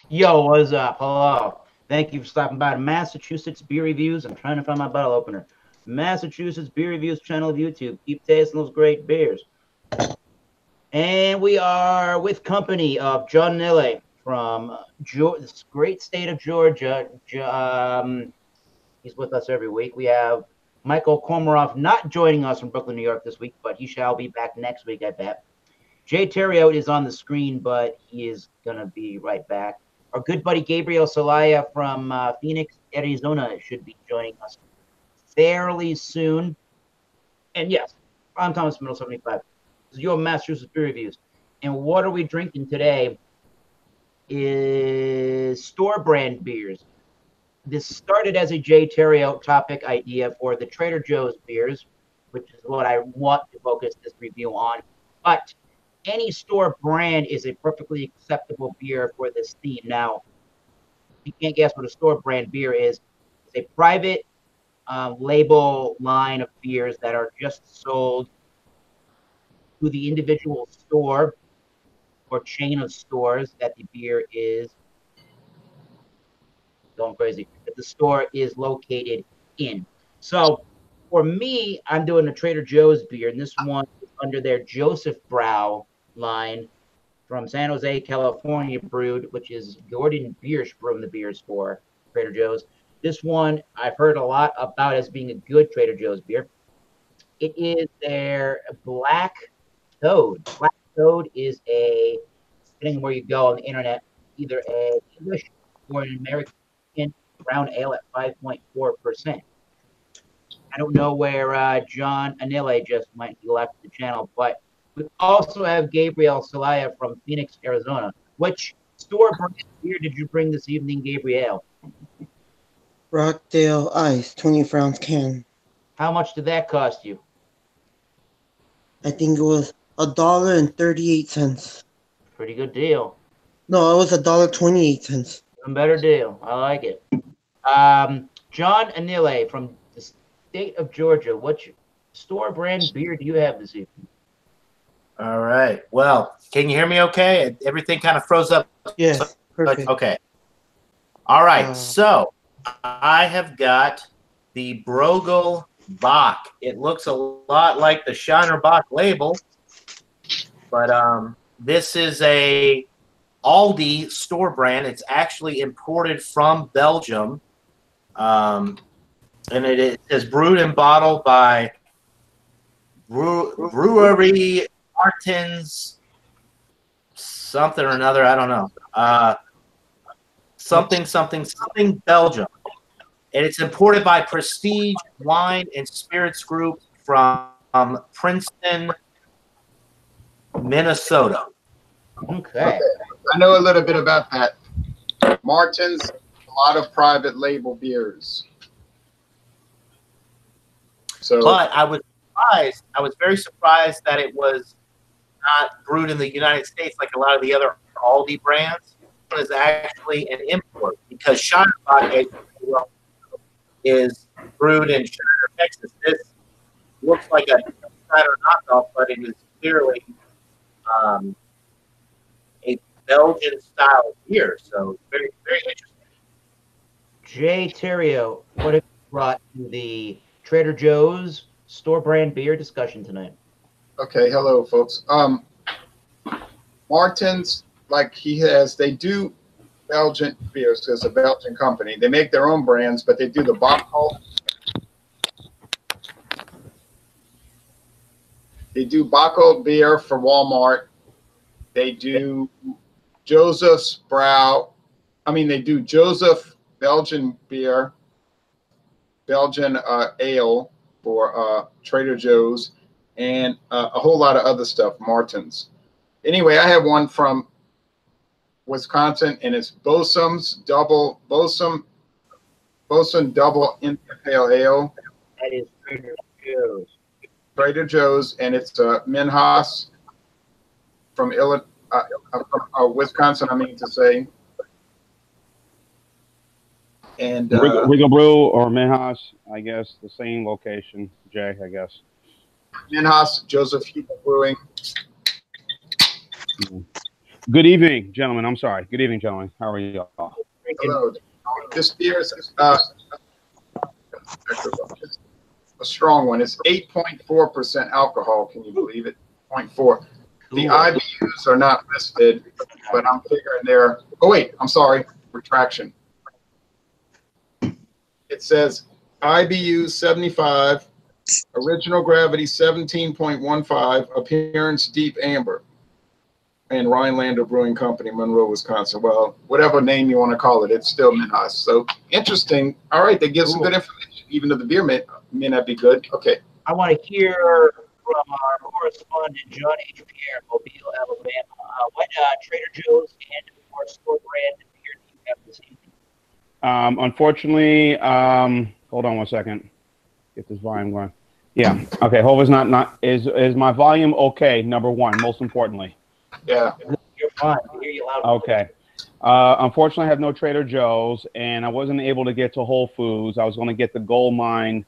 Yo, what's up? Hello. Thank you for stopping by to Massachusetts Beer Reviews. I'm trying to find my bottle opener. Massachusetts Beer Reviews channel of YouTube. Keep tasting those great beers. And we are with company of John Nille from this great state of Georgia. He's with us every week. We have Michael Komarov not joining us from Brooklyn, New York this week, but he shall be back next week, I bet. Jay Theriault is on the screen, but he is going to be right back. Our good buddy Gabriel Salaya from Phoenix, Arizona should be joining us fairly soon. And yes, I'm Thomas Middle 75. This is your Massachusetts Beer Reviews. And what are we drinking today is store brand beers. This started as a Jay Theriault topic idea for the Trader Joe's beers, which is what I want to focus this review on. But any store brand is a perfectly acceptable beer for this theme. Now, you can't guess what a store brand beer is. It's a private label line of beers that are just sold to the individual store or chain of stores that the beer is going crazy, that the store is located in. So for me, I'm doing a Trader Joe's beer, and this one is under their Joseph Brow line from San Jose, California, brewed, which is Gordon Biersch brewing the beers for Trader Joe's. This one I've heard a lot about as being a good Trader Joe's beer. It is their Black Toad. Black Toad is depending where you go on the internet, either an English or an American brown ale at 5.4%. I don't know where John Anile just went. He left the channel, but we also have Gabriel Salaya from Phoenix, Arizona. Which store brand beer did you bring this evening, Gabriel? Rockdale Ice, 20-ounce can. How much did that cost you? I think it was $1.38. Pretty good deal. No, it was $1.28. Even better deal. I like it. John Anile from the state of Georgia. What store brand beer do you have this evening? All right. Well, can you hear me okay? Everything kind of froze up. Yes, perfect. Okay. All right. So I have got the Bruegel Bock. It looks a lot like the Shiner Bock label, but this is a Aldi store brand. It's actually imported from Belgium, and it is brewed and bottled by Brewery Martins something or another. I don't know. Something Belgium. And it's imported by Prestige Wine and Spirits Group from Princeton, Minnesota. Okay. I know a little bit about that. Martins, a lot of private label beers. So, but I was very surprised that it was not brewed in the United States like a lot of the other Aldi brands. It is actually an import because Shiner Bock is brewed in Shiner, Texas. This looks like a Shiner knockoff, but it is clearly a Belgian style beer. So very, very interesting. Jay Theriault, what have you brought to the Trader Joe's store brand beer discussion tonight? Okay, hello folks. Martins, like he has, they do Belgian beers. It's a Belgian company. They make their own brands, but they do the Bockholt. They do Bockholt beer for Walmart. They do Joseph's Brow. I mean, they do Joseph Belgian beer, Belgian ale for Trader Joe's, and a whole lot of other stuff, Martins. Anyway, I have one from Wisconsin, and it's Bosun Double Pale Ale. That is Trader Joe's. Trader Joe's, and it's Minhas from Wisconsin, I mean to say. And Regal Brew or Minhas, I guess, the same location, Jay, I guess. Minhas, Joseph Brewing. Good evening, gentlemen. I'm sorry. Good evening, gentlemen. How are you all? Hello. This beer is a strong one. It's 8.4% alcohol. Can you believe it? 0.4. The IBUs are not listed, but I'm figuring they're. Oh wait, I'm sorry. Retraction. It says IBU 75, original gravity 17.15, appearance deep amber, and Rhinelander Brewing Company, Monroe, Wisconsin. Well, whatever name you want to call it, it's still Minhas. So interesting. All right, they give some good information, even though the beer may not be good. Okay. I want to hear from our correspondent, John H. Pierre, Mobile, Alabama. What Trader Joe's and or store brand beer do you have this evening? Unfortunately, hold on one second. Get this volume going. Yeah. Okay. Hope is not is my volume okay? Number one, most importantly. Yeah. You're fine. I hear you loud. Okay. Unfortunately, I have no Trader Joe's, and I wasn't able to get to Whole Foods. I was going to get the Gold Mine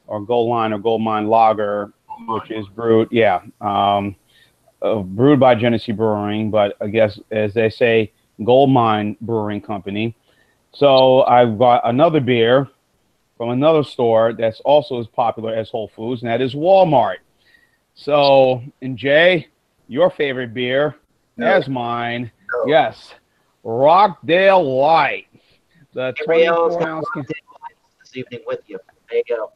Lager, which is brewed, brewed by Genesee Brewing, but I guess, as they say, Gold Mine Brewing Company. So I've got another beer from another store that's also as popular as Whole Foods, and that is Walmart. So, and Jay, your favorite beer, as mine, yes, Rockdale Light. The 24-ounce can this evening with you. There you go.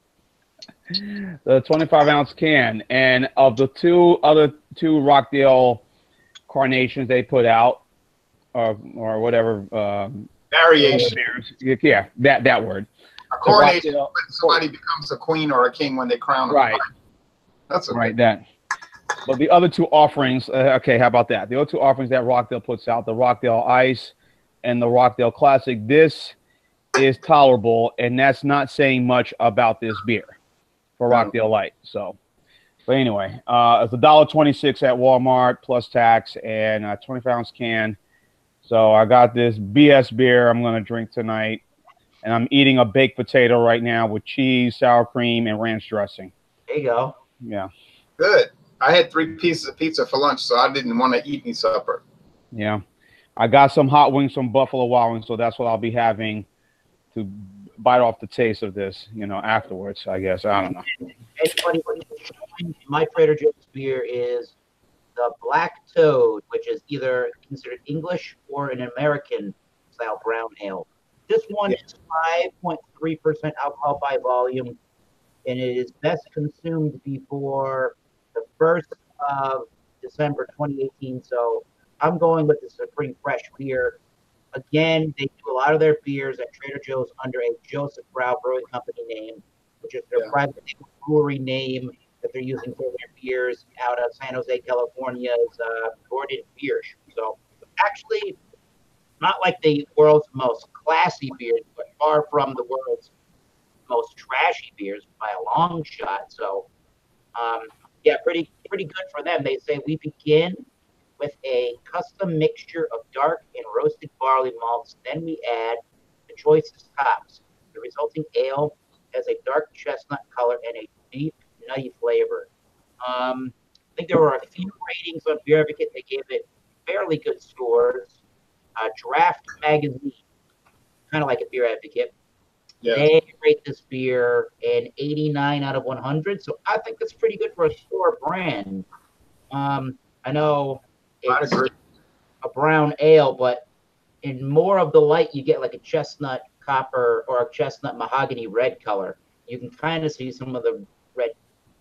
The 25-ounce can, and of the other two Rockdale carnations they put out, or whatever Variation. Yeah, that word. A coronation when somebody becomes a queen or a king when they crown them. Right. That's okay. Right. That. But the other two offerings, okay, how about that? The other two offerings that Rockdale puts out, the Rockdale Ice and the Rockdale Classic, this is tolerable, and that's not saying much about this beer for Rockdale Light. So, but anyway, it's $1.26 at Walmart plus tax and a 25-ounce can. So I got this BS beer I'm going to drink tonight, and I'm eating a baked potato right now with cheese, sour cream, and ranch dressing. There you go. Yeah. Good. I had 3 pieces of pizza for lunch, so I didn't want to eat any supper. Yeah. I got some hot wings from Buffalo Wild Wings, so that's what I'll be having to bite off the taste of this, afterwards, I guess. I don't know. Anybody, my Trader Joe's beer is the Black Toad, which is either considered English or an American style brown ale. This one is 5.3% alcohol by volume, and it is best consumed before the 1st of December 2018. So I'm going with the Supreme Fresh beer. Again, they do a lot of their beers at Trader Joe's under a Joseph Brow Brewing Company name, which is their private brewery name that they're using for their beers out of San Jose, California's Gordon Beer. So actually, not like the world's most classy beers, but far from the world's most trashy beers by a long shot. So, yeah, pretty good for them. They say we begin with a custom mixture of dark and roasted barley malts. Then we add the choicest hops. The resulting ale has a dark chestnut color and a deep, nutty flavor. I think there were a few ratings on Beer Advocate. They gave it fairly good scores. Draft Magazine, kind of like a Beer Advocate. Yeah. They rate this beer an 89 out of 100. So I think that's pretty good for a store brand. I know it's a brown ale, but in more of the light, you get like a chestnut copper or a chestnut mahogany red color. You can kind of see some of the red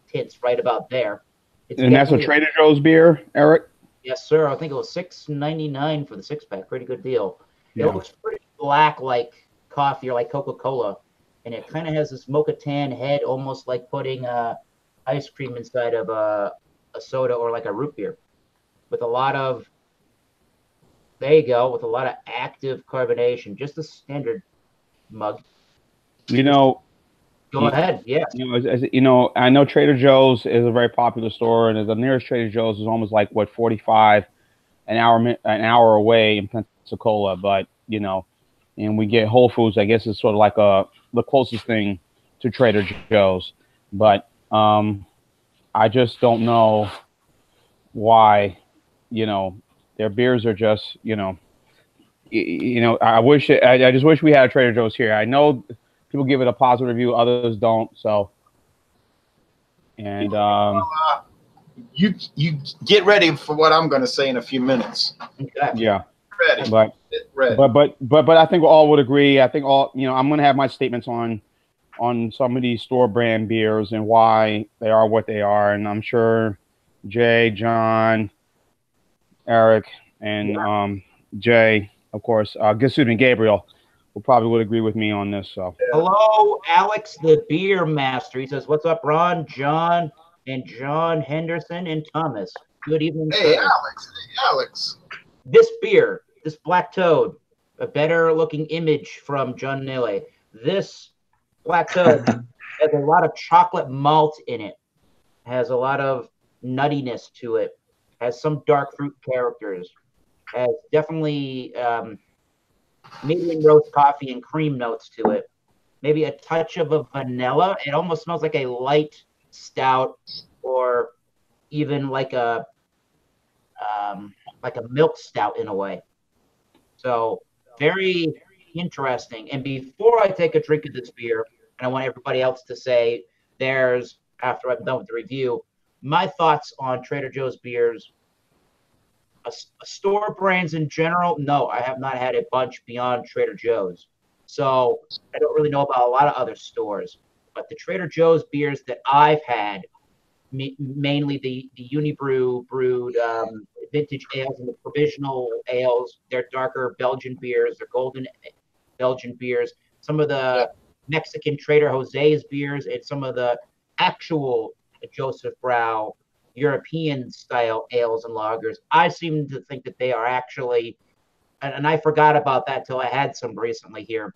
tints right about there. And that's a Trader Joe's beer, Eric? Yes, sir. I think it was $6.99 for the 6-pack. Pretty good deal. Yeah. It looks pretty black like coffee or like Coca-Cola. And it kind of has this mocha tan head, almost like putting ice cream inside of a soda or like a root beer. With a lot of, there you go, with a lot of active carbonation. Just a standard mug. Go ahead, yeah. I know Trader Joe's is a very popular store, and the nearest Trader Joe's is almost like 45 an hour away in Pensacola. But and we get Whole Foods. I guess it's sort of like the closest thing to Trader Joe's. But I just don't know why Their beers are just, I just wish we had a Trader Joe's here. I know people give it a positive review, others don't. So, and you get ready for what I'm going to say in a few minutes. Okay. yeah, Ready. Get ready. but I think we all would agree. I think I'm going to have my statements on some of these store brand beers and why they are what they are, and I'm sure Jay, John, Eric, and Jay, of course, Gabriel, would agree with me on this. So, hello, Alex, the beer master. He says, "What's up, Ron, John, and John Henderson and Thomas? Good evening." Hey, sir. Alex. Hey, Alex. This beer, this Black Toad, a better looking image from John Nille. This Black Toad has a lot of chocolate malt in it, has a lot of nuttiness to it, has some dark fruit characters, has definitely medium roast coffee and cream notes to it, maybe a touch of a vanilla. It almost smells like a light stout, or even like a milk stout in a way. So very interesting. And before I take a drink of this beer, and I want everybody else to say theirs after I'm done with the review, my thoughts on Trader Joe's beers. Store brands in general, no, I have not had a bunch beyond Trader Joe's. So I don't really know about a lot of other stores. But the Trader Joe's beers that I've had, mainly the Unibrew brewed vintage ales and the provisional ales, they're darker Belgian beers, they're golden Belgian beers, some of the Mexican Trader Jose's beers, and some of the actual Joseph Brau European style ales and lagers. I seem to think that they are actually, and I forgot about that till I had some recently here.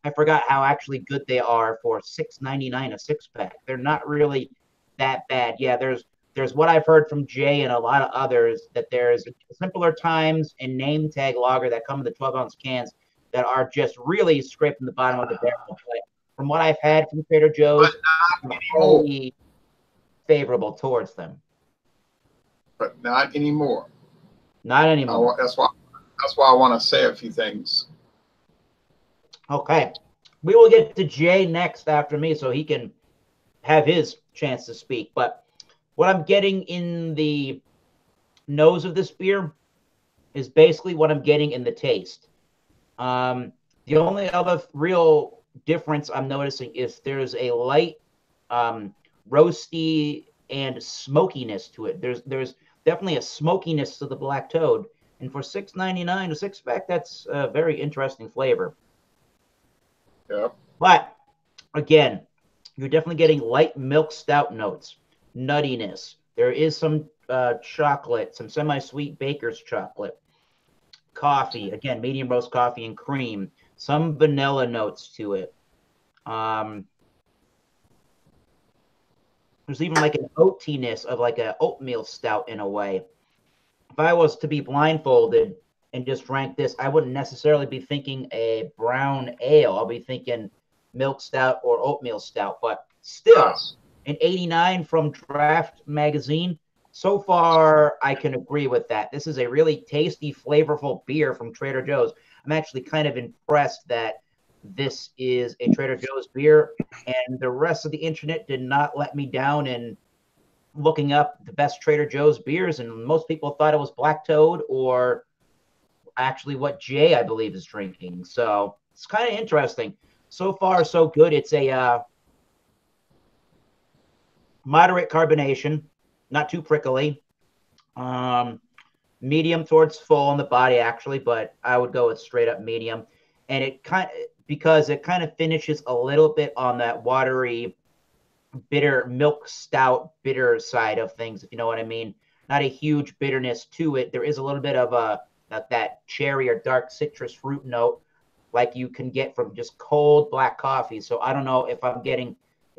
I forgot how actually good they are for $6.99 a six pack. They're not really that bad. Yeah, there's what I've heard from Jay and a lot of others, that there's simpler times and name tag lager that come in the 12-ounce cans that are just really scraping the bottom of the barrel. But from what I've had from Trader Joe's, I'm wholly favorable towards them. But not anymore. Not anymore. That's why I want to say a few things. Okay. We will get to Jay next after me so he can have his chance to speak. But what I'm getting in the nose of this beer is basically what I'm getting in the taste. The only other real difference I'm noticing is there's a light roasty and smokiness to it. There's definitely a smokiness to the Black Toad. And for $6.99 a six pack, that's a very interesting flavor. Yeah. But again, you're definitely getting light milk stout notes, nuttiness. There is some chocolate, some semi-sweet baker's chocolate, coffee, again, medium roast coffee and cream, some vanilla notes to it. There's even like an oatiness of like an oatmeal stout in a way. If I was to be blindfolded and just drank this, I wouldn't necessarily be thinking a brown ale. I'll be thinking milk stout or oatmeal stout. But still, an 89 from Draft Magazine. So far, I can agree with that. This is a really tasty, flavorful beer from Trader Joe's. I'm actually kind of impressed that this is a Trader Joe's beer, and the rest of the internet did not let me down in looking up the best Trader Joe's beers, and most people thought it was Black Toad or actually what Jay, I believe, is drinking. So it's kind of interesting. So far, so good. It's a moderate carbonation, not too prickly. Medium towards full on the body, actually, but I would go with straight up medium. And it kind of finishes a little bit on that watery, bitter milk stout bitter side of things, if you know what I mean. Not a huge bitterness to it. There is a little bit of that cherry or dark citrus fruit note like you can get from just cold black coffee. So I don't know if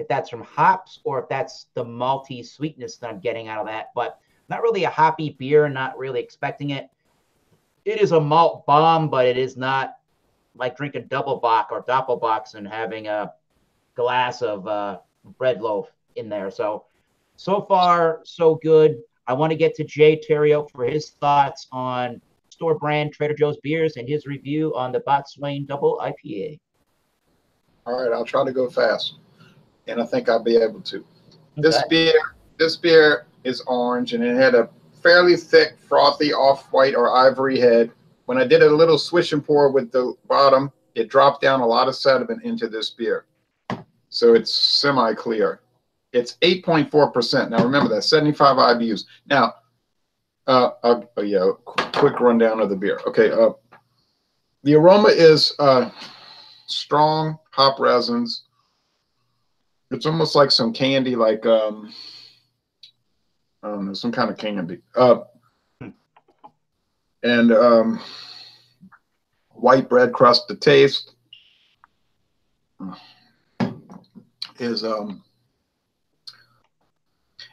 that's from hops or if that's the malty sweetness that I'm getting out of that, but not really a hoppy beer, not really expecting it. It is a malt bomb, but it is not like drinking double bock or doppelbocks and having a glass of bread loaf in there. So far, so good. I want to get to Jay Terrio for his thoughts on store brand Trader Joe's beers and his review on the Botswain Double IPA. All right, I'll try to go fast, and I think I'll be able to. Okay. This beer is orange, and it had a fairly thick, frothy off-white or ivory head. When I did a little swish and pour with the bottom, it dropped down a lot of sediment into this beer. So it's semi-clear. It's 8.4%. Now remember that, 75 IBUs. Now, quick rundown of the beer. Okay, the aroma is strong hop resins. It's almost like some candy, like I don't know, some kind of candy. And white bread crust. The taste is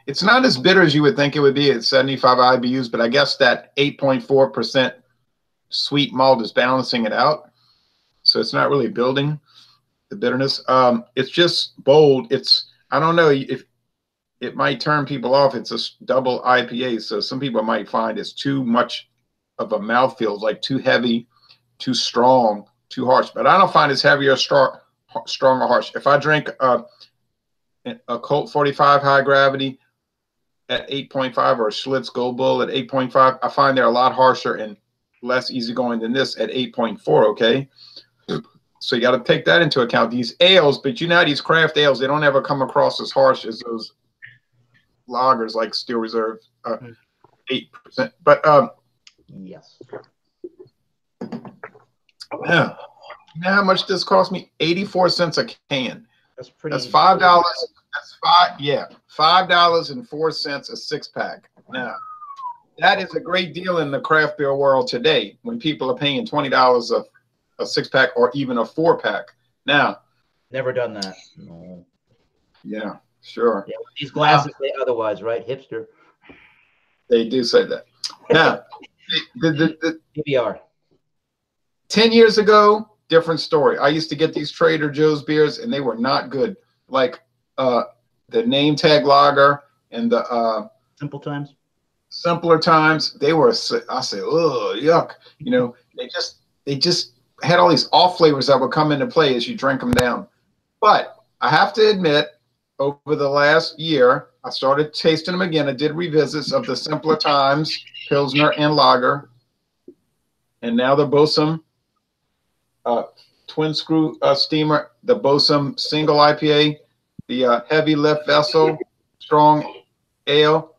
it's not as bitter as you would think it would be at 75 IBUs, but I guess that 8.4% sweet malt is balancing it out. So it's not really building the bitterness. It's just bold. I don't know if it might turn people off. It's a double IPA, so some people might find it's too much of a mouthfeel, like too heavy, too strong, too harsh. But I don't find it's heavy or strong or harsh. If I drink a Colt 45 high gravity at 8.5 or a Schlitz Gold Bull at 8.5, I find they're a lot harsher and less easygoing than this at 8.4. Okay. So you got to take that into account. These ales, but you know, these craft ales, they don't ever come across as harsh as those lagers like Steel Reserve, 8%. But yes. Yeah. You know how much this cost me? 84 cents a can. That's pretty. That's $5. That's $5.04 a six-pack. Now, that is a great deal in the craft beer world today when people are paying $20 a six-pack or even a four-pack. Now, never done that. No. Yeah, sure. Yeah, these glasses say otherwise, right? Hipster. They do say that. Now, the PBR. 10 years ago, different story. I used to get these Trader Joe's beers, and they were not good. Like the name tag lager and the Simple Times. Simpler Times. They were. I said, oh, yuck. You know, they just had all these off flavors that would come into play as you drink them down. But I have to admit, over the last year, I started tasting them again. I did revisits of the Simpler Times, Pilsner, and Lager. And now the Bosom Twin Screw Steamer, the Bosom Single IPA, the Heavy Lift Vessel Strong Ale,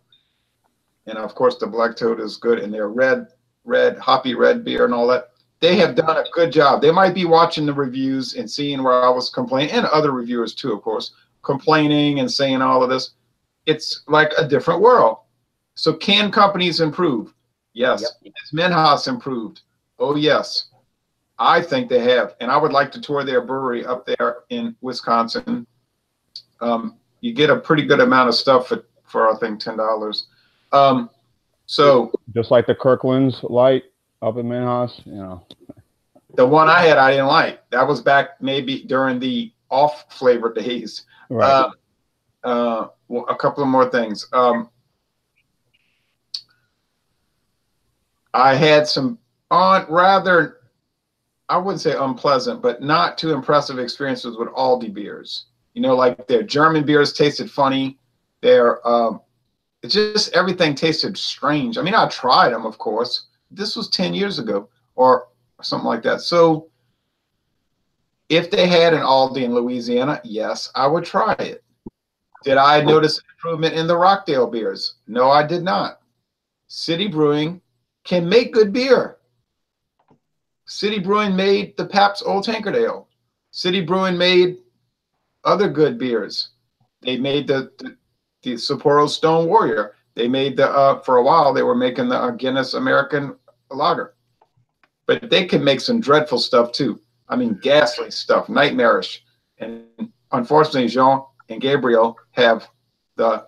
and of course the Black Toad is good. And their red, hoppy red beer and all that. They have done a good job. They might be watching the reviews and seeing where I was complaining, and other reviewers too, of course, complaining and saying all of this. It's like a different world. So can companies improve? Yes. Yep. Has Minhas improved? Oh, yes. I think they have. And I would like to tour their brewery up there in Wisconsin. You get a pretty good amount of stuff for I think, $10. So just like the Kirkland's Light up in Minhas, you know. The one I had, I didn't like. That was back maybe during the off flavor days. Right. Well, a couple of more things. I had some rather, I wouldn't say unpleasant, but not too impressive experiences with Aldi beers. You know, like their German beers tasted funny. Their it's just everything tasted strange. I mean, I tried them, of course. This was 10 years ago or something like that. So if they had an Aldi in Louisiana, yes, I would try it. Did I notice an improvement in the Rockdale beers? No, I did not. City Brewing can make good beer. City Brewing made the Pabst Old Tankard Ale. City Brewing made other good beers. They made the Sapporo Stone Warrior. They made for a while, they were making the Guinness American Lager. But they can make some dreadful stuff too. I mean, ghastly stuff, nightmarish. And unfortunately, Jean and Gabriel have the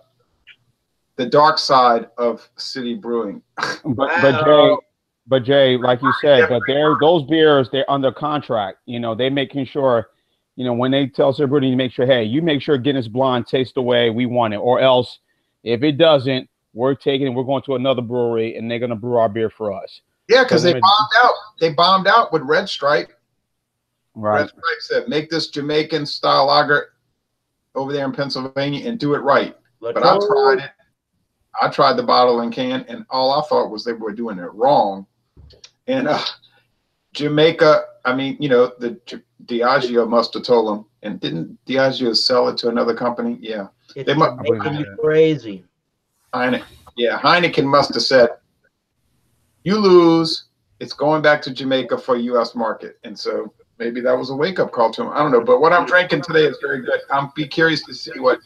dark side of City Brewing. But Jay, like you said, but those beers, they're under contract. You know, they making sure, you know, when they tell everybody to make sure, hey, you make sure Guinness Blonde tastes the way we want it, or else if it doesn't, we're going to another brewery, and they're going to brew our beer for us. Yeah, because they bombed out. They bombed out with Red Stripe. Right. Red Stripe said, make this Jamaican style lager over there in Pennsylvania and do it right. But I tried it. I tried the bottle and can, and all I thought was they were doing it wrong. And Jamaica, I mean, you know, the Diageo must have told them. And didn't Diageo sell it to another company? Yeah. It's making you crazy. Heineken must have said, you lose. It's going back to Jamaica for U.S. market. And so maybe that was a wake-up call to him. I don't know. But what I'm drinking today is very good. I'll be curious to see what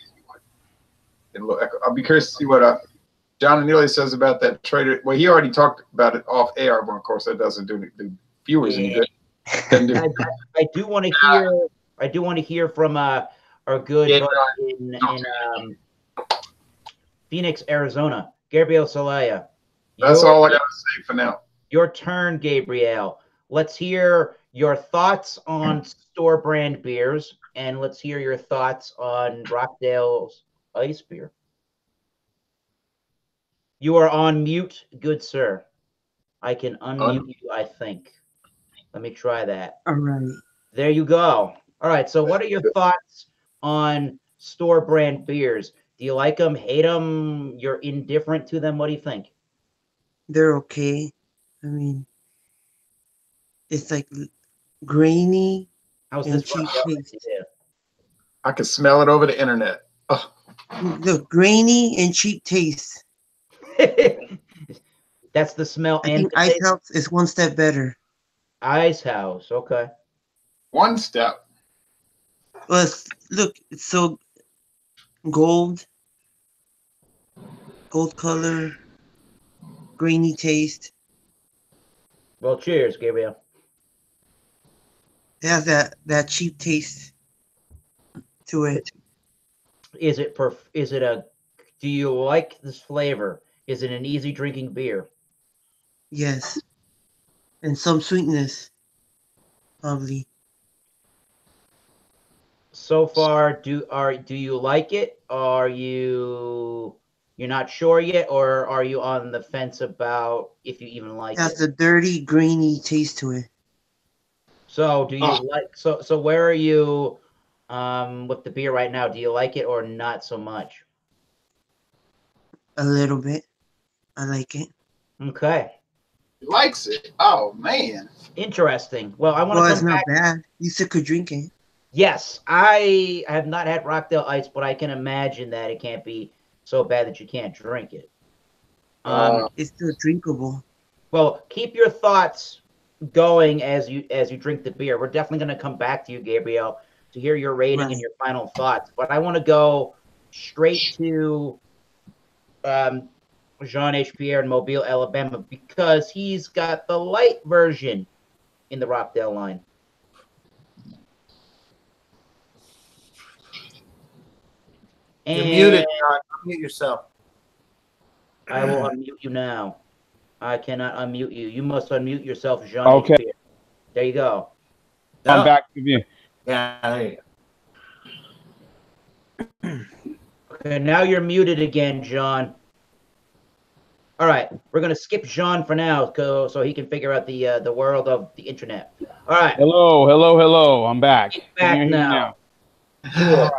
John Anelia says about that trader. Well, he already talked about it off air, but of course that doesn't do the viewers any good. I do want to hear from our good buddy in Phoenix, Arizona, Gabriel Celaya. That's all I got to say for now. Your turn, Gabriel. Let's hear your thoughts on store brand beers, and let's hear your thoughts on Rockdale's ice beer. You are on mute, good sir. I can unmute you, I think. Let me try that. All right. There you go. All right, so what are your thoughts on store brand beers? Do you like them, hate them, you're indifferent to them? What do you think? They're okay. I mean, it's like grainy. How's and this cheap taste. I can smell it over the internet. Oh. The grainy and cheap taste. That's the smell. I think Ice House is one step better. Ice House, okay. One step. Well, look, it's so gold color, grainy taste. Well, cheers, Gabriel. It has that cheap taste to it. Do you like this flavor? Is it an easy drinking beer? Yes. And some sweetness, probably. So far, do you like it? You're not sure yet, or are you on the fence about if you even like it? It has a dirty, grainy taste to it. So do you like so where are you with the beer right now? Do you like it or not so much? A little bit. I like it. Okay. He likes it. Oh man. Interesting. Well, I want to come it's back. not bad. You still could drink it. Yes, I have not had Rockdale Ice, but I can imagine that it can't be so bad that you can't drink it. It's still drinkable. Well, keep your thoughts going as you drink the beer. We're definitely going to come back to you, Gabriel, to hear your rating and your final thoughts. But I want to go straight to Jean H. Pierre in Mobile, Alabama, because he's got the light version in the Rockdale line. You're muted, John. Unmute yourself. I will unmute you now. I cannot unmute you. You must unmute yourself, Jean. Okay. H. Pierre. There you go. I'm back to you. Yeah, there you go. Okay, now you're muted again, John. All right, we're gonna skip Jean for now, so he can figure out the world of the internet. All right. Hello. I'm back. Back now. Cool.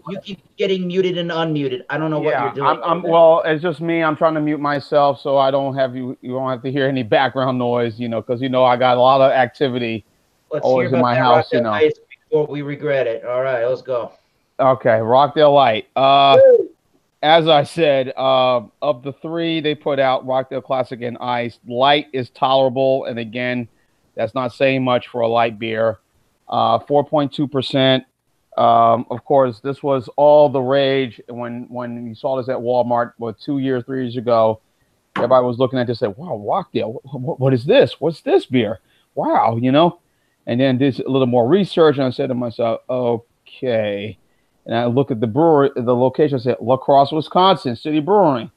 You keep getting muted and unmuted. I don't know what you're doing. Well, it's just me. I'm trying to mute myself so I don't have you don't have to hear any background noise, because I got a lot of activity always in my house, before we regret it. All right, let's go. Okay, Rockdale Light. As I said, of the three they put out, Rockdale Classic and Ice, Light is tolerable, and again, that's not saying much for a light beer. 4.2%. Of course, this was all the rage when you saw this at Walmart, 2 years, 3 years ago. Everybody was looking at this and said, wow, Rockdale, what is this? What's this beer? Wow, And then did a little more research, and I said to myself, okay. And I look at the brewery, the location, I said, La Crosse, Wisconsin, City Brewing.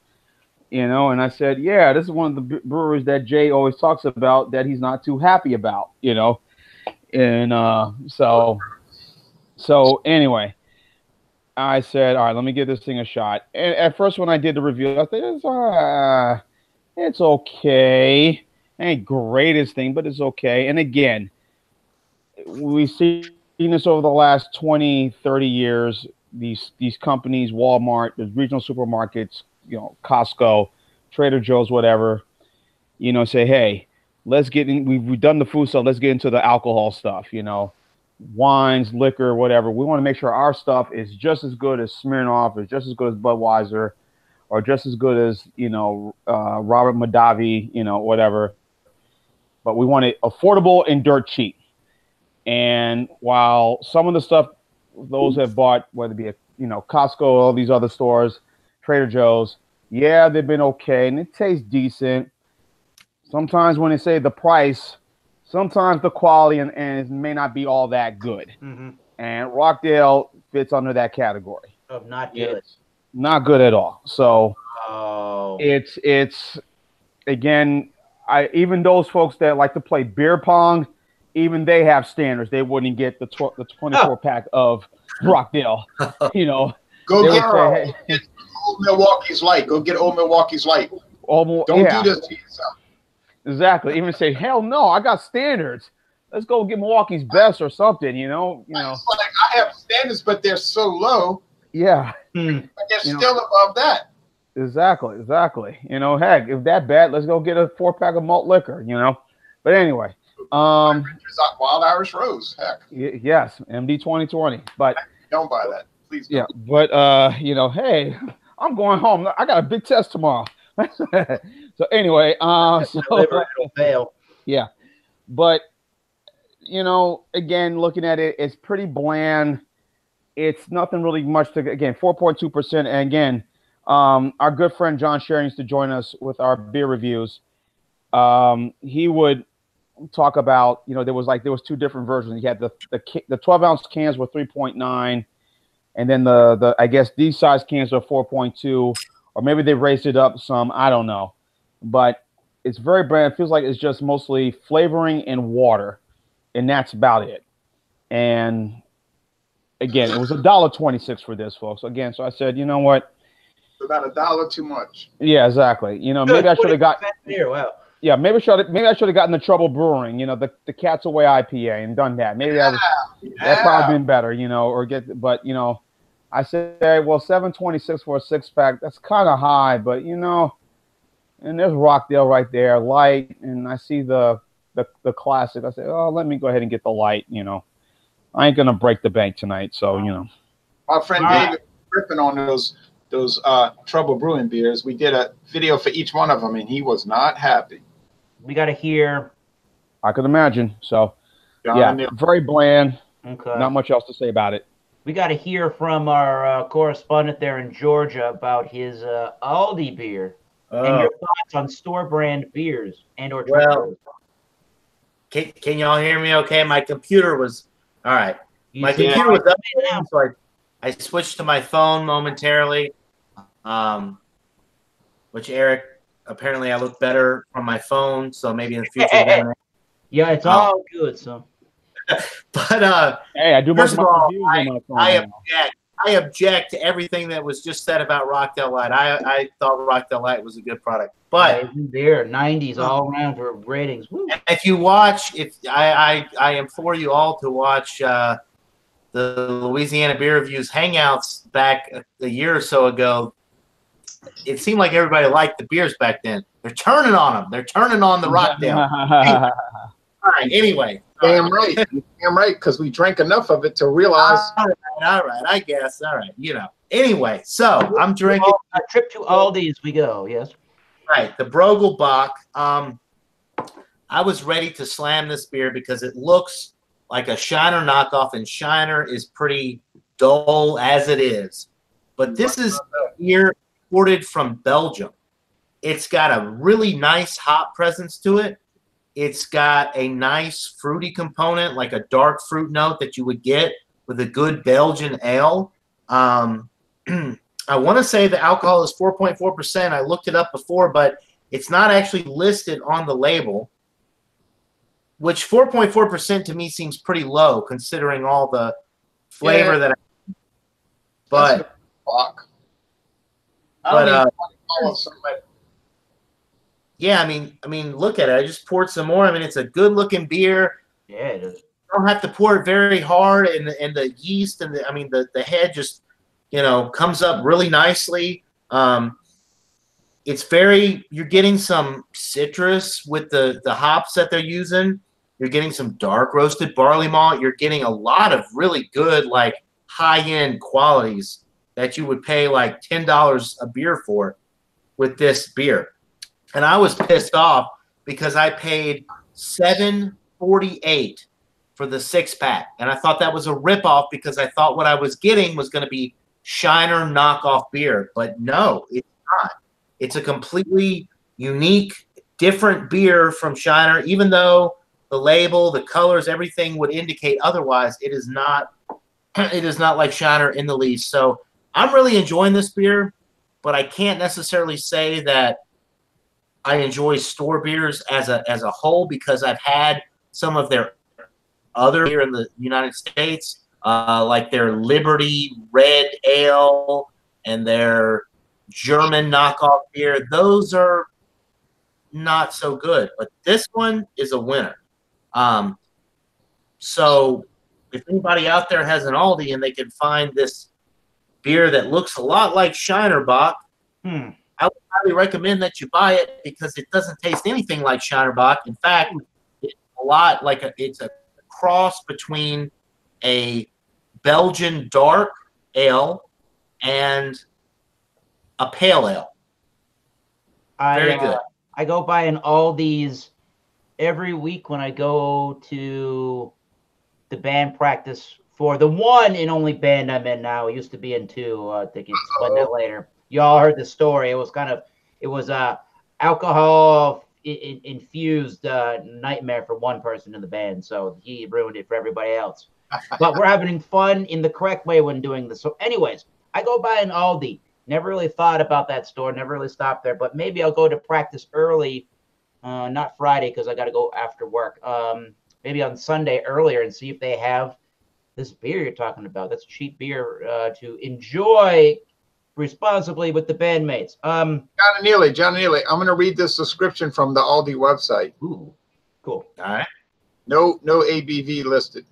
And I said, yeah, this is one of the breweries that Jay always talks about that he's not too happy about, And so anyway, I said, all right, let me give this thing a shot. And at first, when I did the review, I thought it's okay. Ain't greatest thing, but it's okay. And again, we've seen this over the last 20, 30 years. These companies, Walmart, the regional supermarkets, Costco, Trader Joe's, whatever, say, hey, let's get in. We've done the food stuff. Let's get into the alcohol stuff, wines, liquor, whatever. We want to make sure our stuff is just as good as Smirnoff, or just as good as Budweiser, or just as good as, Robert Mondavi, whatever. But we want it affordable and dirt cheap. And while some of the stuff those have bought, whether it be Costco, all these other stores, Trader Joe's, yeah, they've been okay and it tastes decent. Sometimes when they say the price, sometimes the quality and it may not be all that good. Mm-hmm. And Rockdale fits under that category. Of not good. It's not good at all. So Oh. it's again, even those folks that like to play beer pong, even they have standards. They wouldn't get the 24 pack of Rockdale. Go they get would say, hey, Old Milwaukee's Light. Go get Old Milwaukee's Light. Don't do this to yourself. Exactly. Even say, hell no, I got standards. Let's go get Milwaukee's Best or something. It's like I have standards, but they're so low. Yeah. But they're still above that. Exactly. Heck, if that bad, let's go get a 4-pack of malt liquor. But anyway. Wild Irish Rose. Heck. Yes, MD 2020. But don't buy that, please. Don't. Yeah, but hey, I'm going home. I got a big test tomorrow. So anyway, It'll fail. Yeah, but again, looking at it, it's pretty bland. It's nothing really much to, again, 4.2%. And again, our good friend John Sharon used to join us with our beer reviews. He would talk about, there was two different versions. You had the 12-ounce cans were 3.9, and then the I guess these size cans are 4.2, or maybe they raised it up some. I don't know, but it's very bland. It feels like it's just mostly flavoring and water, and that's about it. And again, it was $1.26 for this, folks. Again, so I said, you know what? About $1 too much. Yeah, exactly. Maybe I should have got. Wow. Yeah, maybe I should have gotten the Trouble Brewing, the Cat's Away IPA and done that. Maybe that probably been better, but I said, well, $7.26 for a 6-pack, that's kind of high, but and there's Rockdale right there, light, and I see the classic. I said, oh, let me go ahead and get the light. I ain't gonna break the bank tonight, so My friend David ripping on those Trouble Brewing beers. We did a video for each one of them, and he was not happy. We got to hear. I could imagine. So, very bland. Okay. Not much else to say about it. We got to hear from our correspondent there in Georgia about his Aldi beer and your thoughts on store brand beers and or. Well, can y'all hear me? Okay, my computer was all right. My computer was up, so I switched to my phone momentarily. Which Eric, apparently I look better from my phone, so maybe in the future. Yeah, it's all good, so. But hey, I do first of all, reviews on my phone. I object to everything that was just said about Rockdale Light. I thought Rockdale Light was a good product, but there 90s all around for ratings. Woo. If you watch, I implore you all to watch the Louisiana Beer Reviews Hangouts back a year or so ago. It seemed like everybody liked the beers back then. They're turning on them. They're turning on the Rockdale. All right. Anyway. Damn right. Damn right. Because we drank enough of it to realize. All right. I guess. All right. Anyway, so I'm drinking. A trip to Aldi as we go. Yes. Right. The Brogel Bock. I was ready to slam this beer because it looks like a Shiner knockoff, and Shiner is pretty dull as it is. But this is beer imported from Belgium. It's got a really nice hop presence to it. It's got a nice fruity component, like a dark fruit note that you would get with a good Belgian ale. I want to say the alcohol is 4.4%. I looked it up before, but it's not actually listed on the label, which 4.4% to me seems pretty low considering all the flavor that But Fuck. But, I don't even want to follow somebody. yeah, I mean, look at it. I just poured some more. I mean, it's a good looking beer. Yeah, it is. You don't have to pour it very hard, and the yeast and the head just comes up really nicely. It's you're getting some citrus with the hops that they're using. You're getting some dark roasted barley malt. You're getting a lot of really good, like, high-end qualities that you would pay like $10 a beer for with this beer. And I was pissed off because I paid $7.48 for the 6-pack. And I thought that was a ripoff because I thought what I was getting was going to be Shiner knockoff beer. But no, it's not. It's a completely unique, different beer from Shiner, even though the label, the colors, everything would indicate otherwise. It is not like Shiner in the least. So I'm really enjoying this beer, but I can't necessarily say that I enjoy store beers as a whole because I've had some of their other beer in the United States, like their Liberty Red Ale and their German knockoff beer. Those are not so good, but this one is a winner. So if anybody out there has an Aldi and they can find this beer that looks a lot like Shiner Bock, I would highly recommend that you buy it because it doesn't taste anything like Shiner Bock. In fact, it's a lot like it's a cross between a Belgian dark ale and a pale ale. Very good. I go by an Aldi's every week when I go to the band practice for the one and only band I'm in now. It used to be in two. I think it's split that later. Y'all heard the story. It was alcohol infused nightmare for one person in the band, so he ruined it for everybody else. But we're having fun in the correct way when doing this. So anyways, I go by an Aldi. Never really thought about that store. Never really stopped there. But maybe I'll go to practice early, not Friday because I got to go after work. Maybe on Sunday earlier and see if they have this beer you're talking about. That's cheap beer to enjoy responsibly with the bandmates. John Neely, I'm going to read this description from the Aldi website. Ooh, cool. All right. No ABV listed.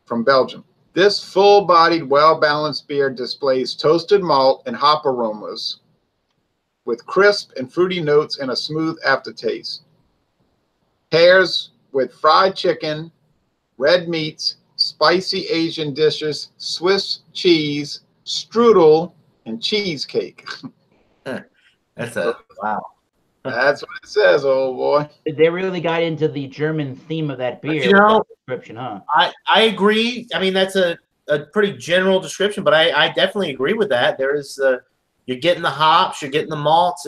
From Belgium. This full-bodied, well-balanced beer displays toasted malt and hop aromas with crisp and fruity notes and a smooth aftertaste. Pairs with fried chicken, red meats, spicy Asian dishes, Swiss cheese, strudel, and cheesecake. That's a wow. That's what it says, old boy. They really got into the German theme of that beer. You know, with that description, huh? I agree. I mean, that's a pretty general description, but I definitely agree with that. There is you're getting the hops, you're getting the malts.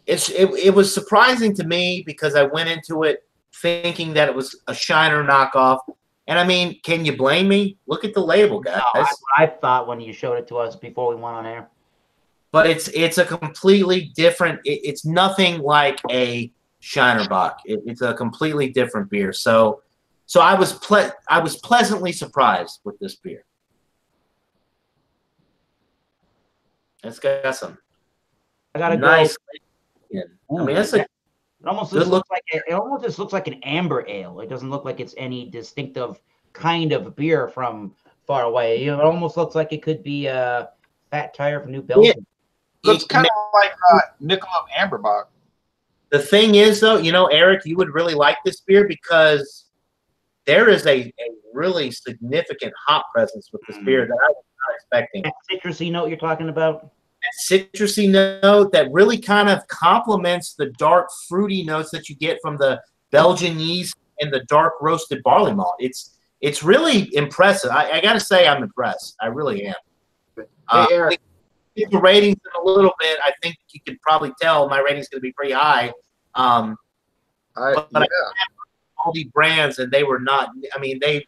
It was surprising to me because I went into it thinking that it was a Shiner knockoff. And I mean, can you blame me? Look at the label, guys. No, I thought when you showed it to us before we went on air. But it's a completely different. It's nothing like a Shiner Bock. It's a completely different beer. So I was pleasantly surprised with this beer. It's got some. I gotta nice. go. I mean, that's a. It almost just looks like an amber ale. It doesn't look like it's any distinctive kind of beer from far away. You know, it almost looks like it could be a Fat Tire from New Belgium. Looks kind of like Michelob Amberbock. The thing is, though, Eric, you would really like this beer because there is a really significant hop presence with this beer that I was not expecting. That citrusy note you're talking about? That citrusy note that really kind of complements the dark fruity notes that you get from the Belgian yeast and the dark roasted barley malt. It's really impressive. I got to say I'm impressed. I really am. Hey, Eric. The ratings in a little bit. I think you could probably tell my rating's going to be pretty high. But I had all these brands, and they were not. I mean, they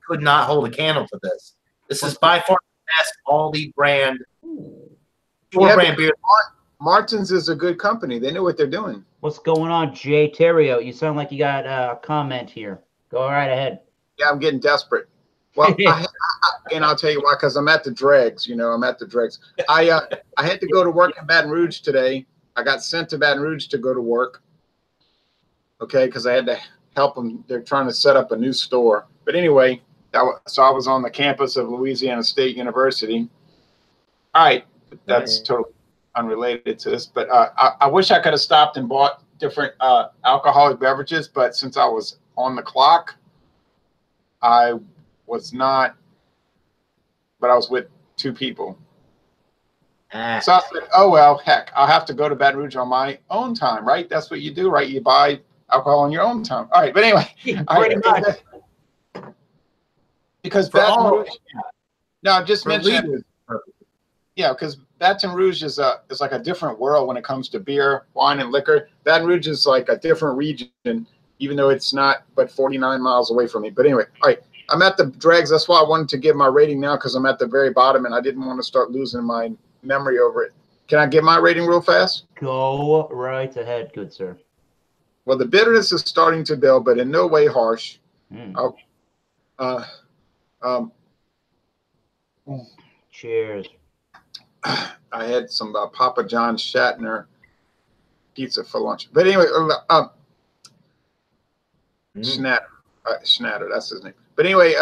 could not hold a candle to this. This is by far the best Aldi brand. Brand beer. Martin's is a good company. They know what they're doing. What's going on, Jay Terrio? You sound like you got a comment here. Go right ahead. Yeah, I'm getting desperate. Well, And I'll tell you why, because I'm at the dregs. I'm at the dregs. I had to go to work in Baton Rouge today. I got sent to Baton Rouge to go to work. Okay, because I had to help them. They're trying to set up a new store. But anyway, so I was on the campus of Louisiana State University. All right, that's totally unrelated to this. But I wish I could have stopped and bought different alcoholic beverages. But since I was on the clock, I was not. But I was with two people. So I said, oh, well, heck, I'll have to go to Baton Rouge on my own time, right? That's what you do, right? You buy alcohol on your own time. All right, but anyway. Pretty much. Because Baton Rouge, no, just mentioned. Yeah, because Baton Rouge is like a different world when it comes to beer, wine, and liquor. Baton Rouge is like a different region, even though it's not but 49 miles away from me. But anyway, all right, I'm at the dregs. That's why I wanted to give my rating now, because I'm at the very bottom, and I didn't want to start losing my memory over it. Can I give my rating real fast? Go right ahead, good sir. Well, the bitterness is starting to build, but in no way harsh. Cheers. I had some Papa John's Shatner pizza for lunch. But anyway, Schnatter, that's his name. But anyway,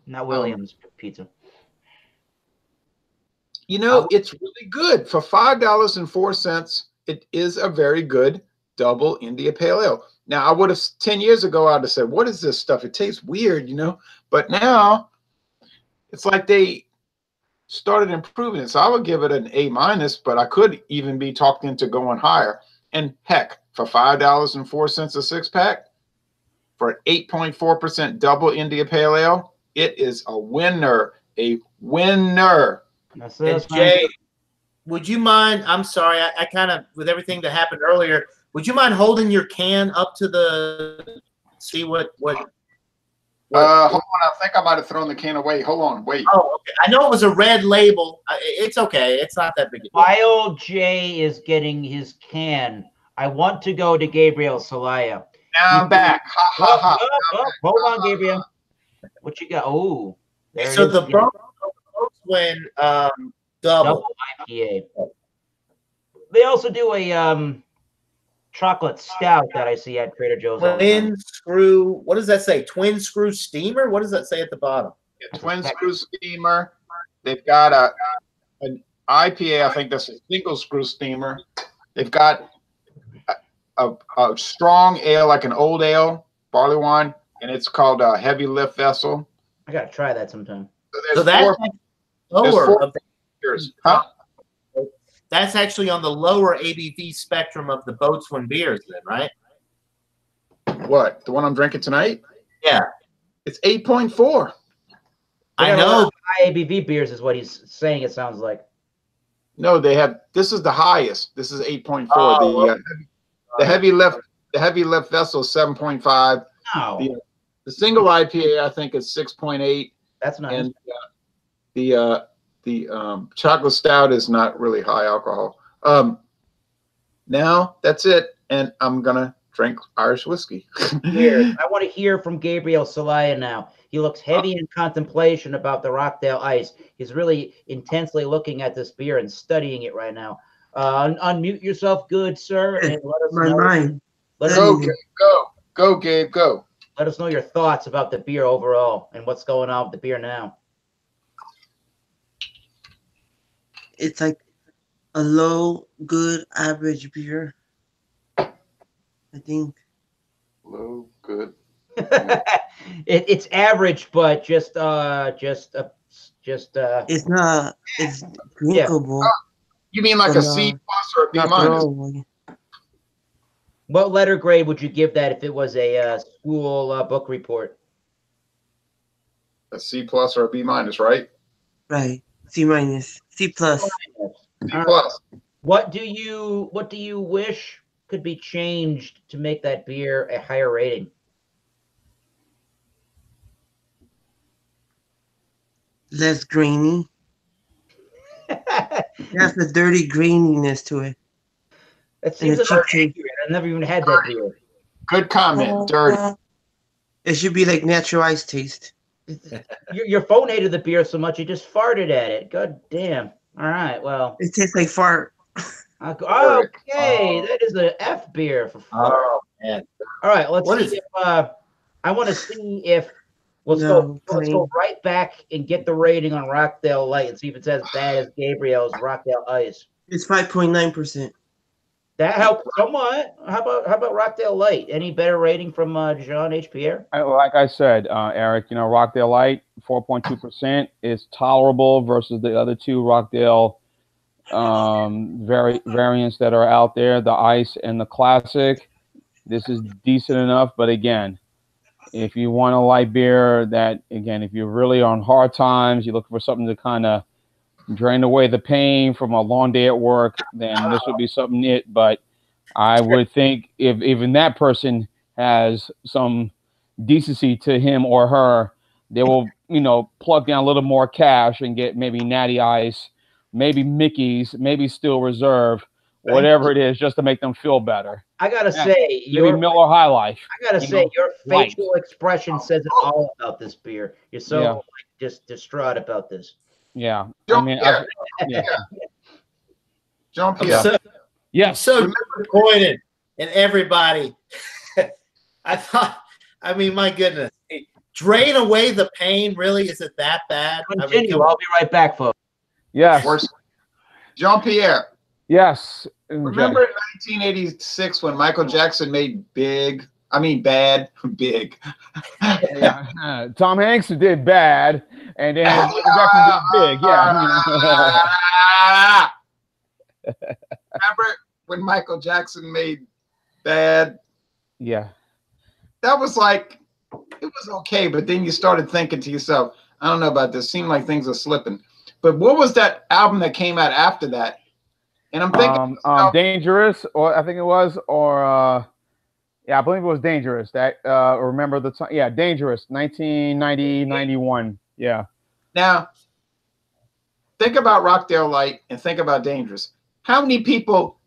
not Williams pizza. It's really good for $5.04. It is a very good double India Pale Ale. Now, I would have 10 years ago, I'd have said, "What is this stuff? It tastes weird," But now, it's like they started improving it. So I would give it an A-, but I could even be talked into going higher. And heck, for $5.04 a six-pack, for an 8.4% double India Pale Ale, it is a winner. A winner. And Jay, would you mind? I'm sorry, I kind of, with everything that happened earlier, would you mind holding your can up to the, see what hold on, I think I might have thrown the can away. Hold on, wait. Oh, okay. I know it was a red label. It's okay. It's not that big a deal. While Jay is getting his can, I want to go to Gabriel Celaya. Now I'm back. Ha, ha, ha. Hold on, Gabriel. What you got? Oh, so the Boatswain double IPA. They also do a chocolate stout that I see at Trader Joe's. Twin screw. What does that say? Twin screw steamer. What does that say at the bottom? Yeah, twin screw steamer. They've got an IPA. I think that's a single screw steamer. They've got a strong ale, like an old ale, barley wine, and it's called a heavy lift vessel. I gotta try that sometime. So that's lower of the beers, huh? That's actually on the lower ABV spectrum of the Boatswain beers, then, right? What? The one I'm drinking tonight? Yeah. It's 8.4. I know. High ABV beers is what he's saying. It sounds like. No, they have. This is the highest. This is 8.4. Oh, the heavy lift vessel is 7.5. Wow. The single IPA I think is 6.8. That's nice. And the chocolate stout is not really high alcohol. Now that's it, and I'm gonna drink Irish whiskey. Weird. I want to hear from Gabriel Celaya now. He looks heavy in contemplation about the Rockdale Ice. He's really intensely looking at this beer and studying it right now. Unmute yourself, good sir, and let us know. Go, Gabe, go. Let us know your thoughts about the beer overall and what's going on with the beer now. It's like a low, good, average beer. I think. Low, good. It's average, but just it's not. It's drinkable. Yeah. You mean like a C plus or a B minus? What letter grade would you give that if it was a school book report? A C plus or a B minus, right? Right. C minus. C plus. C plus. What do you wish could be changed to make that beer a higher rating? Less grainy. It has a dirty graininess to it. That seems like I've never even had that beer. Good comment. Dirty. It should be like natural ice taste. Your phone hated the beer so much you just farted at it. God damn. All right. Well. It tastes like fart. Okay, that is an F beer for fuck. Oh man. All right, let's What see is- if I want to see if let's No, go right back and get the rating on Rockdale Light and see if it's as bad as Gabriel's Rockdale Ice. It's 5.9%. That helped somewhat. How about Rockdale Light? Any better rating from Jean H. Pierre? Like I said, Eric, Rockdale Light, 4.2% is tolerable versus the other two Rockdale variants that are out there, the Ice and the Classic. This is decent enough, but again, if you want a light beer that, again, if you're really on hard times, you're looking for something to kind of drain away the pain from a long day at work, then this would be something it. But I would think if even that person has some decency to him or her, they will, plug down a little more cash and get maybe Natty Ice, maybe Mickey's, maybe Steel Reserve, whatever it is, just to make them feel better. I gotta say, Maybe Miller High Life. I gotta say, your light. facial expression says it all about this beer. You're so just distraught about this. Yeah. Jean-Pierre. Jean-Pierre. Yes. So disappointed in everybody. My goodness. Drain away the pain, really? Is it that bad? Continue. I'll be right back, folks. Yes. Jean-Pierre. Yes. Remember in 1986 when Michael Jackson made Bad, Big? Yeah. Tom Hanks did Bad, and then Michael Jackson did Big. Yeah. Remember when Michael Jackson made Bad? Yeah. That was like, it was okay, but then you started thinking to yourself, I don't know about this. Seemed like things are slipping. But what was that album that came out after that? And I'm thinking, Dangerous, or I think it was, or I believe it was Dangerous. That remember the time? Yeah, Dangerous, 1990, 91. Yeah. Now, think about Rockdale Light and think about Dangerous. How many people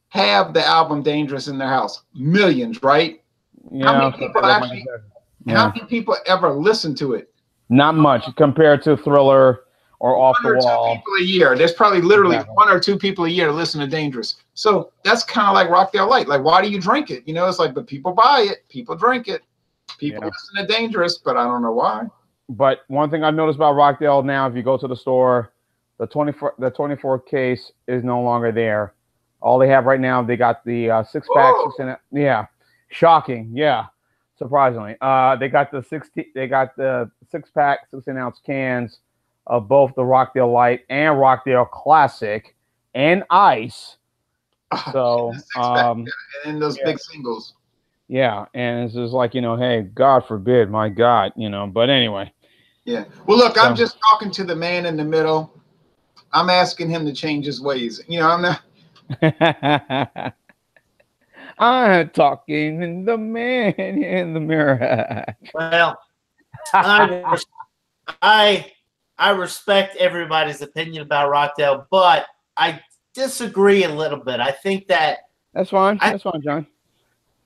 have the album Dangerous in their house? Millions, right? Yeah. How many people How many people ever listen to it? Not much compared to Thriller or Off the Wall. 1 or 2 people a year. There's probably literally 1 or 2 people a year to listen to Dangerous. So that's kind of like Rockdale Light. Like, why do you drink it? It's like, but people buy it, people drink it, people listen to Dangerous, but I don't know why. But one thing I've noticed about Rockdale now, if you go to the store, the 24 case is no longer there. All they have right now, they got the 6-pack, 6 yeah, shocking, yeah, surprisingly. They got the 6-pack, 16-ounce cans of both the Rockdale Light and Rockdale Classic and Ice. So, and those big singles. Yeah, and it's just like, hey, God forbid, my God, but anyway. Yeah. Well, look, I'm just talking to the man in the middle. I'm asking him to change his ways. I'm not. I'm talking to the man in the mirror. Well, I respect everybody's opinion about Rockdale, but I disagree a little bit. I think that that's fine. That's fine, John.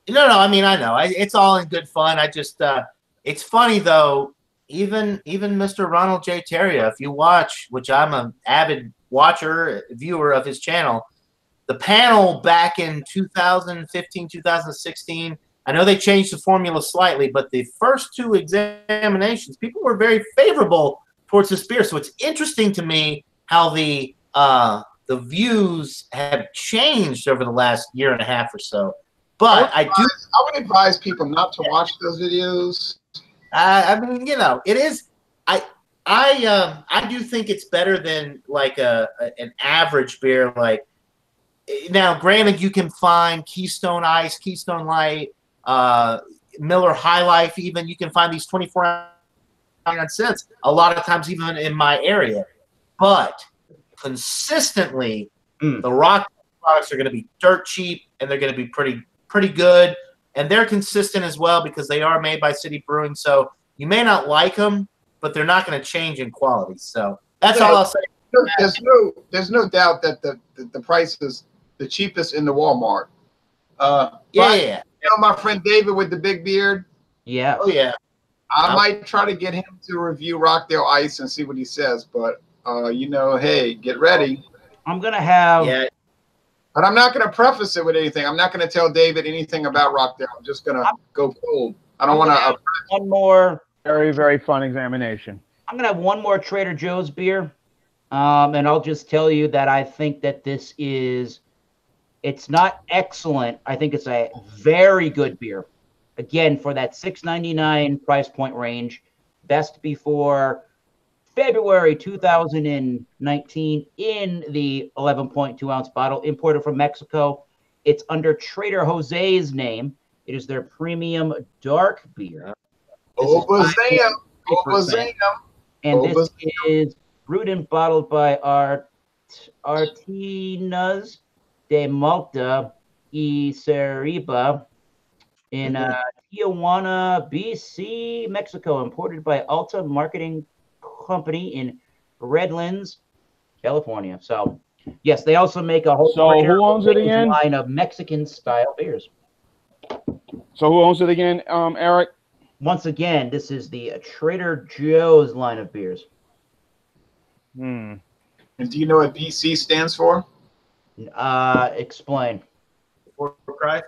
No, I know. It's all in good fun. I just it's funny though. Even Mr. Ronald J. Terrier, if you watch, which I'm an avid viewer of his channel, the panel back in 2015, 2016. I know they changed the formula slightly, but the first 2 examinations, people were very favorable towards this beer. So it's interesting to me how the views have changed over the last year and a half or so. But I would advise people not to watch those videos. It is. I do think it's better than like an average beer. Like now, granted, you can find Keystone Ice, Keystone Light, Miller High Life. Even you can find these 24-ounce a lot of times, even in my area. But consistently, the Rock products are going to be dirt cheap, and they're going to be pretty good, and they're consistent as well because they are made by City Brewing. So you may not like them, but they're not going to change in quality. So that's all I'll say. There's no doubt that the price is the cheapest in the Walmart. Yeah. My friend David with the big beard, Yeah. Oh yeah. I might try to get him to review Rockdale Ice and see what he says, but you know, hey, get ready. I'm gonna have. Yeah. But I'm not going to preface it with anything. I'm not going to tell David anything about Rockdale. I'm just going to go cold. I don't want to. One more. Very, very fun examination. I'm gonna have one more Trader Joe's beer, and I'll just tell you that I think that this is. It's not excellent. I think it's a very good beer. Again, for that $6.99 price point range, best before February 2019 in the 11.2 ounce bottle, imported from Mexico. It's under Trader Jose's name. It is their premium dark beer. Obazam. And this is brewed and bottled by Artinas de Malta y Cerriba in Tijuana, BC, Mexico, imported by Alta Marketing Company in Redlands, California. So, yes, they also make a whole who owns it again? line of Mexican-style beers. So who owns it again, Eric? Once again, this is the Trader Joe's line of beers. And do you know what BC stands for? Explain. For Christ.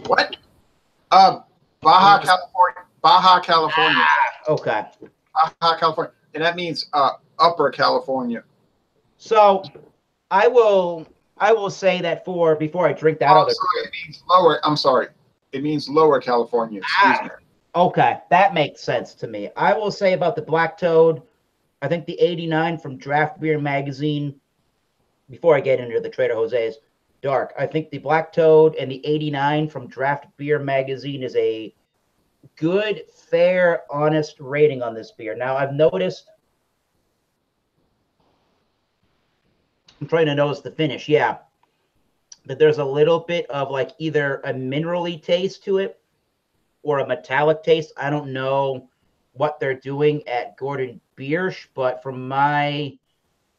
What? Baja California. Baja California. Okay. Baja California, and that means Upper California. So, I will say that before I drink that other. Sorry, it means lower. I'm sorry. It means Lower California. Excuse me. Okay, that makes sense to me. I will say about the Black Toad, I think the 89 from Draft Beer Magazine, before I get into the Trader Jose's dark, I think the Black Toad and the 89 from Draft Beer Magazine is a good, fair, honest rating on this beer. Now, I've noticed, I'm trying to notice the finish, yeah, that there's a little bit of like either a minerally taste to it or a metallic taste. I don't know what they're doing at Gordon Biersch, but from my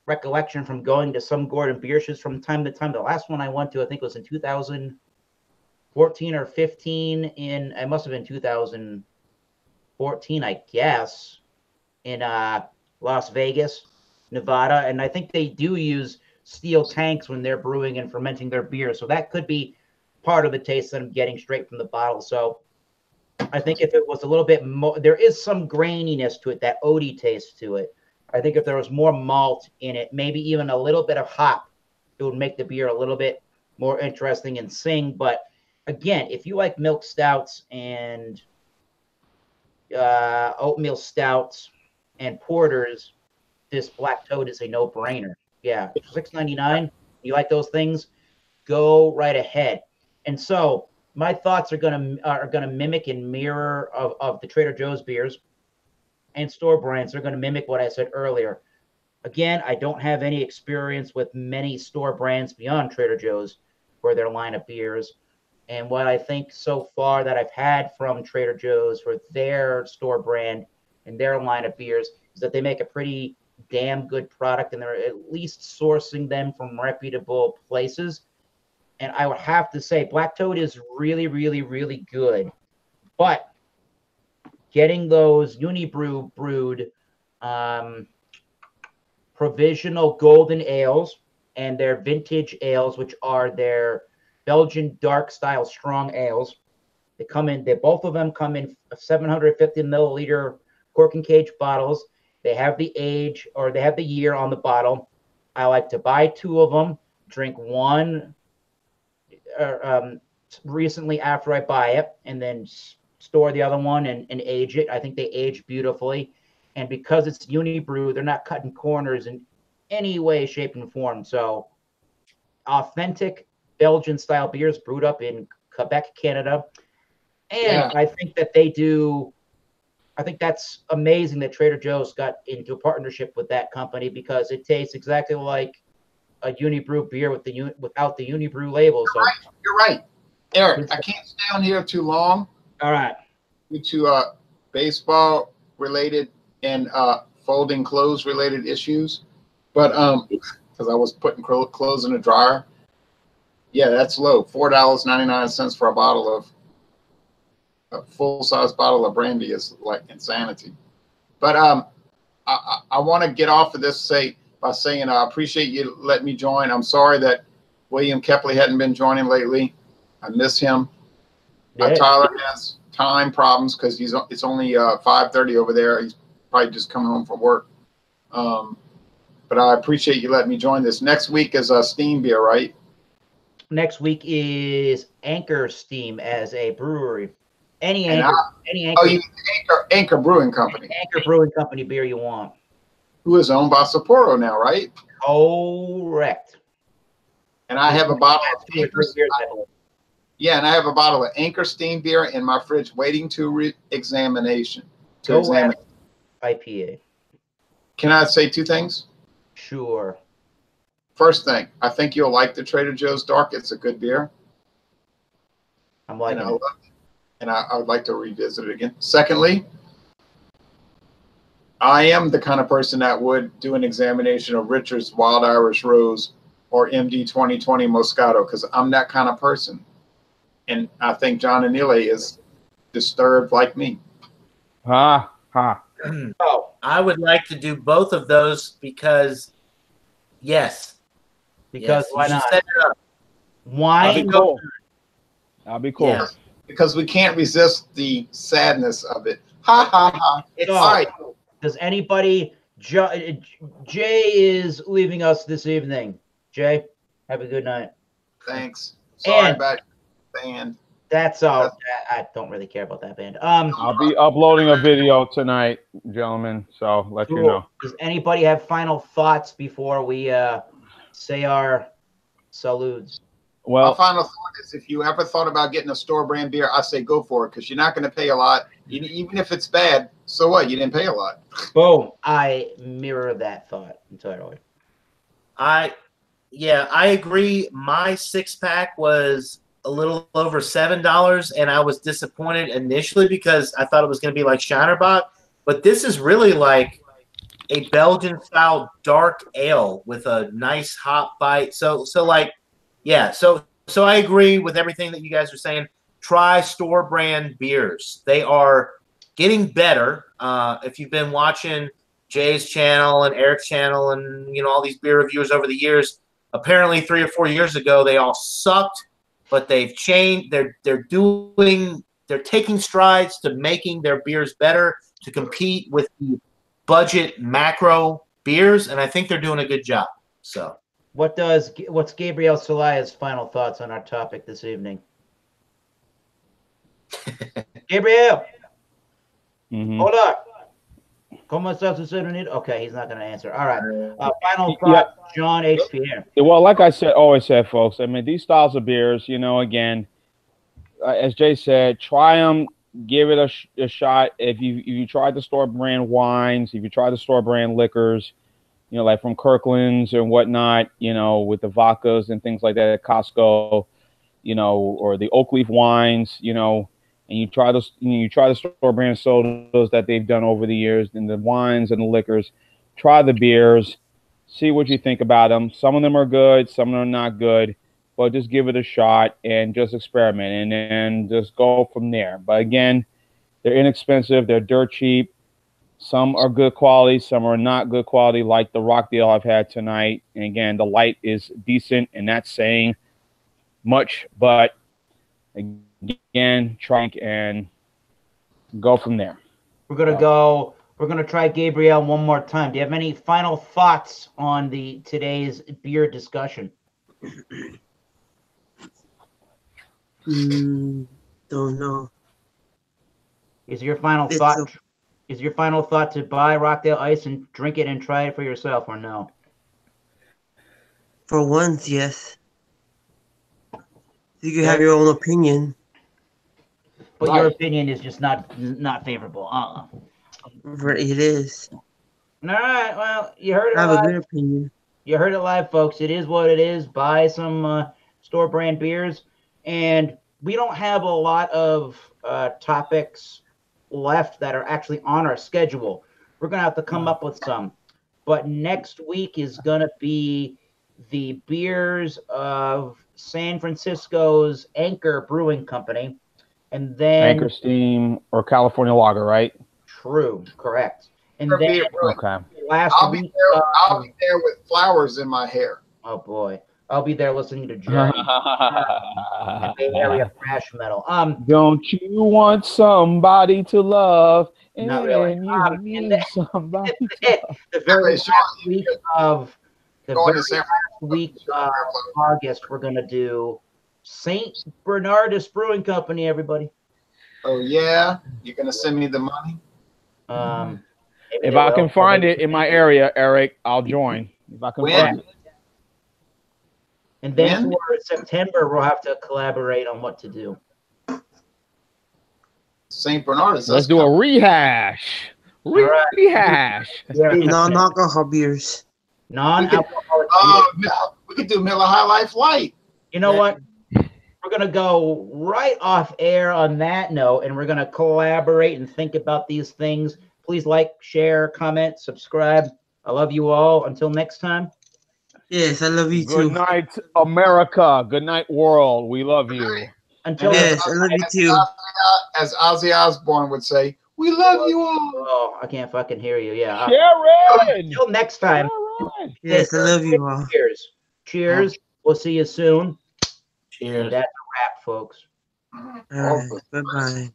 recollection from going to some Gordon Biersches from time to time, the last one I went to, I think was in 2014 or 15 it must have been 2014, I guess, in Las Vegas, Nevada. And I think they do use steel tanks when they're brewing and fermenting their beer. So that could be part of the taste that I'm getting straight from the bottle. So I think if it was a little bit more, there is some graininess to it, that oaty taste to it. I think if there was more malt in it, maybe even a little bit of hop, it would make the beer a little bit more interesting and sing. But again, if you like milk stouts and oatmeal stouts and porters, this Black Toad is a no-brainer. Yeah, $6.99. You like those things? Go right ahead. And so my thoughts are gonna mimic and mirror of the Trader Joe's beers and store brands. They're gonna mimic what I said earlier. Again, I don't have any experience with many store brands beyond Trader Joe's for their line of beers. And what I think so far that I've had from Trader Joe's for their store brand and their line of beers is that they make a pretty damn good product, and they're at least sourcing them from reputable places. And I would have to say Black Toad is really, really, really good. But getting those Unibrew brewed provisional golden ales and their vintage ales, which are their Belgian dark style strong ales, both of them come in 750 milliliter cork and cage bottles. They have the age, or they have the year on the bottle. I like to buy two of them, drink one recently after I buy it, and then store the other one and age it. I think they age beautifully. And because it's Unibrew, they're not cutting corners in any way, shape, and form. So authentic Belgian-style beers brewed up in Quebec, Canada. And I think that they do... I think that's amazing that Trader Joe's got into a partnership with that company, because it tastes exactly like a Unibrew beer without the Unibrew label. So You're right. Eric, I can't stay on here too long. All right. Due to baseball related and folding clothes related issues. But because I was putting clothes in the dryer. Yeah, that's low. $4.99 for a bottle a full-size bottle of brandy is like insanity. But I want to get off of this by saying I appreciate you letting me join. I'm sorry that William Kepley hadn't been joining lately. I miss him. Yeah. Tyler has time problems because it's only 5:30 over there. He's probably just coming home from work. But I appreciate you letting me join this. Next week is a steam beer, right? Next week is Anchor Steam as a brewery. Any And Anchor, Oh, you Anchor Brewing Company, Anchor Brewing Company beer you want. who is owned by Sapporo now, right? Correct. And I have a bottle of Two or three beers, I believe. Yeah, and I have a bottle of Anchor steam beer in my fridge waiting to examination. Go West IPA. Can I say two things? Sure. First thing, I think you'll like the Trader Joe's Dark. It's a good beer. I'm liking and it. I would like to revisit it again. Secondly, I am the kind of person that would do an examination of Richard's Wild Irish Rose or MD 2020 Moscato because I'm that kind of person. And I think John Anile is disturbed like me. Ha ha. Oh, I would like to do both of those because, yes. because yes, why you should not? set it up. That'll Wine. be cool. That'll be cool. Yeah. Because we can't resist the sadness of it. Ha ha ha. It's All right. Does anybody? Jay is leaving us this evening. Jay, have a good night. Thanks. Sorry And- about the band. That's all. I don't really care about that band. I'll be uploading a video tonight, gentlemen. So let you Cool. know. Does anybody have final thoughts before we say our salutes? My Well, final thought is if you ever thought about getting a store brand beer, I say go for it because you're not going to pay a lot. Even if it's bad, so what? You didn't pay a lot. Boom. I mirror that thought entirely. I agree. My 6-pack was a little over $7, and I was disappointed initially because I thought it was going to be like Shinerbach, but this is really like a Belgian-style dark ale with a nice hop bite. So I agree with everything that you guys are saying. Try store brand beers. They are getting better. If you've been watching Jay's channel and Eric's channel and all these beer reviewers over the years, apparently 3 or 4 years ago they all sucked, but they've changed. They're taking strides to making their beers better to compete with the budget macro beers, and I think they're doing a good job. So What's Gabriel Salaya's final thoughts on our topic this evening? Gabriel, mhm. hold up. ¿Cómo estás usted? Okay, he's not going to answer. All right. Final thought, John H. Pierre. Well, like I always said, folks, I mean, these styles of beers, again, as Jay said, try them, give it a shot. If you tried the store brand wines, if you try the store brand liquors, like from Kirkland's and whatnot, with the vodkas and things like that at Costco, or the oak leaf wines, and you try the store brand sodas that they've done over the years, and the wines and the liquors, try the beers, see what you think about them. Some of them are good, some of them are not good, but just give it a shot and just experiment and then just go from there. But again, they're inexpensive, they're dirt cheap. Some are good quality, some are not good quality, like the Rockdale I've had tonight. And again, the light is decent, and that's saying much, but again, try and go from there. We're going to try Gabriel one more time. Do you have any final thoughts on today's beer discussion? Don't know. Is your final It's thought okay. is your final thought to buy Rockdale Ice and drink it and try it for yourself, or no? For once, yes. You can have your own opinion. But Right. your opinion is just not favorable. It is. All right. Well, you heard it I have a live. good opinion. You heard it live, folks. It is what it is. Buy some store brand beers, and we don't have a lot of topics left that are actually on our schedule. We're gonna have to come up with some. But next week is gonna be the beers of San Francisco's Anchor Brewing Company. And then Anchor Steam or California Lager, right? True, correct. And Beer then really. Okay. last I'll be week, there. I'll be there with flowers in my hair. oh boy, I'll be there listening to Journey and Bay Area thrash metal. Don't you want somebody to love? Not really. And you And need then- somebody. the very Hey, Sean, last week of the Going very to San last week of August, we're gonna do Saint Bernardus Brewing Company. Everybody. Oh yeah, you're gonna send me the money. Maybe If they I will. can find it in my area, Eric, I'll join. If I can When? find it. And then When? for September, we'll have to collaborate on what to do. St. Bernardus. Let's do a rehash. right. Rehash. Yeah, Non-alcohol beers. non-alcoholic. Oh no, we could do Miller High Life Light. You know what? We're gonna go right off air on that note, and we're gonna collaborate and think about these things. Please like, share, comment, subscribe. I love you all. Until next time. Yes, I love you Good too. night, America. Good night, world. We love you. Until Yes, I love you too. As Ozzy Osbourne would say, "We love you all." oh, I can't fucking hear you. Yeah. Sharon. Until next time. Sharon. Yes, I love you all. Cheers. Cheers. We'll see you soon. Cheers. That's a wrap, folks. All right, bye-bye.